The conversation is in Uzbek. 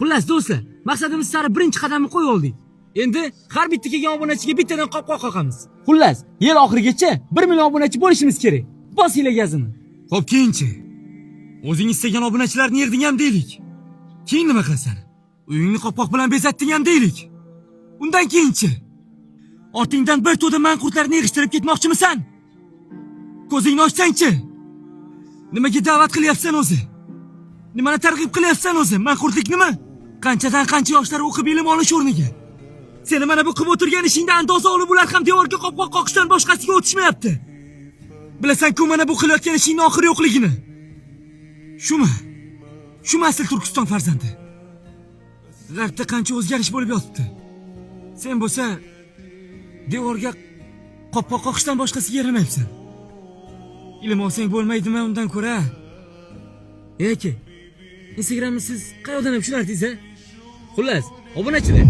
Xullas do'stlar, maqsadimiz sari birinchi qadamni qo'yib oldik. Endi har bitta kelgan obunachiga bittadan qopqoq qoqamiz. Xullas, yil oxirigacha 1 million obunachi bo'lishimiz kerak. Bosinglar gazini. Xo'p, keyinchi. O'zing istagan obunachilarni yig'ding ham deylik. Keyin nima qilasan? Uyingni qopqoq bilan bezatding ham deylik. Undan keyinchi. Ortingdan bir to'da manqurtlarni yig'ishtirib ketmoqchimisan? Ko'zingni ochsang-chi. Nimaga da'vat qilyapsan o'zi? Nimani targ'ib qilyapsan o'zi? Manqurtlik nima? Qanchadan qancha yoshlar o'qib ilm olish o'rniga. Seni mana bu qilib o'tirgan ishingda andoza olib ular ham devorga qopqoq qoqishdan boshqasiga o'tishmayapti. Bilasan-ku mana bu qilayotgan ishingning oxiri yo'qligini. Shumi? Shumi asl Turkiston farzandi? G'arbda qancha o'zgarish bo'lib yotibdi. Sen bo'lsa devorga qopqoq qoqishdan boshqasiga yaramayapsan. Ilm olsang bo'lmaydimi undan ko'ra? Aka, Instagramni siz qayerdan ham tushunardingiz-a? Xullas, obunachilar.